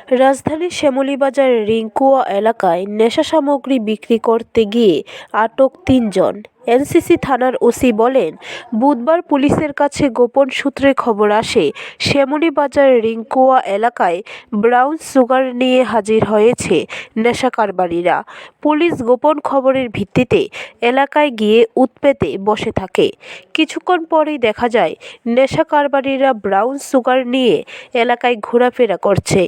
রাজধানীর শ্যামলীবাজারের রিংকুয়া এলাকায় নেশা সামগ্রী বিক্রি করতে গিয়ে আটক ৩ জন। এনসিসি থানার ওসি বলেন, বুধবার পুলিশের কাছে গোপন সূত্রে খবর আসে শ্যামলীবাজারের রিংকুয়া এলাকায় ব্রাউন সুগার নিয়ে হাজির হয়েছে নেশা কারবারিরা। পুলিশ গোপন খবরের ভিত্তিতে এলাকায় গিয়ে উৎপেতে বসে থাকে। কিছুক্ষণ পরেই দেখা যায় নেশা কারবারিরা ব্রাউন সুগার নিয়ে এলাকায় ঘোরাফেরা করছে।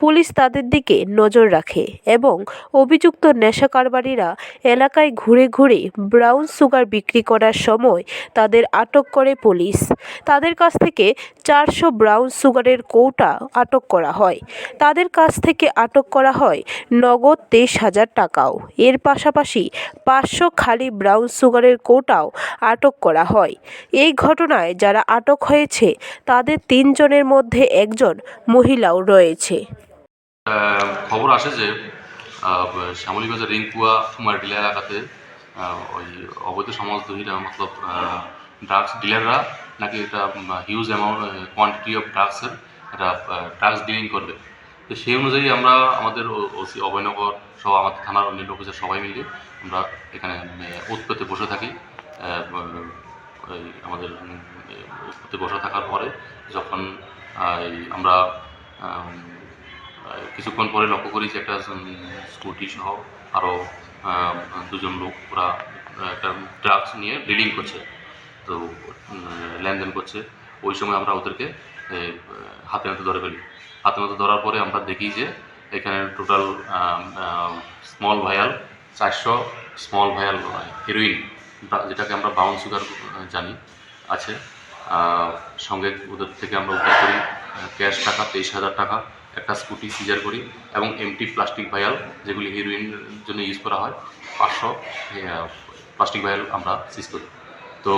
পুলিশ তাদের দিকে নজর রাখে এবং অভিযুক্ত নেশা কারবারিরা এলাকায় ঘুরে ঘুরে ব্রাউন সুগার বিক্রি করার সময় তাদের আটক করে পুলিশ। তাদের কাছ থেকে 400 ব্রাউন সুগারের কৌটা আটক করা হয়। তাদের কাছ থেকে আটক করা হয় নগদ 23,000 টাকাও। এর পাশাপাশি 500 খালি ব্রাউন সুগারের কৌটাও আটক করা হয়। এই ঘটনায় যারা আটক হয়েছে তাদের 3 জনের মধ্যে একজন মহিলাও রয়েছে। খবর আসে যে শ্যামলীবাজার রিংকুয়া কুমারটিলা এলাকাতে ওই অবৈধ সমাজদ্রোহীরা মতলব ড্রাগস ডিলাররা নাকি এটা হিউজ অ্যামাউন্ট কোয়ান্টিটি অফ ড্রাগসের একটা ড্রাগস ডিলিং করবে। তো সেই অনুযায়ী আমরা আমাদের ওসি অভয়নগর সহ আমাদের থানার অন্যান্য অফিসার সবাই মিলে আমরা এখানে উৎপেতে বসে থাকি। আমাদের উৎপেতে বসে থাকার পরে যখন আমরা কিছুক্ষণ পরে লক্ষ্য করি যে একটা স্কুটি সহ আরও 2 জন লোক ওরা একটা ড্রাগস নিয়ে ডিলিং করছে, তো লেনদেন করছে। ওই সময় আমরা ওদেরকে হাতে নাতে ধরে ফেলি। হাতে নাতে ধরার পরে আমরা দেখি যে এখানে টোটাল স্মল ভায়াল 400 স্মল ভায়াল হেরোইন, যেটাকে আমরা ব্রাউন সুগার জানি, আছে। সঙ্গে ওদের থেকে আমরা উদ্ধার করি ক্যাশ টাকা 23,000 টাকা, একটা স্কুটি সিজার করি এবং এমটি প্লাস্টিক ভায়াল যেগুলি হিরোইনের জন্য ইউজ করা হয় 500 প্লাস্টিক ভায়াল আমরা সিজ করি। তো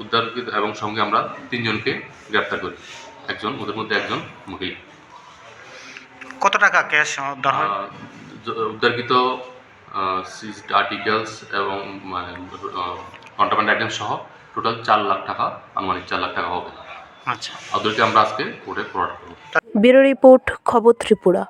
উদ্ধার এবং সঙ্গে আমরা 3 জনকে গ্রেপ্তার করি। ওদের মধ্যে একজন মহিলা। কত টাকা ক্যাশ উদ্ধারকৃত সিজড আর্টিকেলস এবং কন্ট্রাব্যান্ড আইটেম সহ টোটাল 4 লাখ টাকা, আনুমানিক 4 লাখ টাকা হবে। আচ্ছা, ওদেরকে আমরা আজকে কোর্টে ফরওয়ার্ড করব। ব্যুরো রিপোর্ট, খবর ত্রিপুরা।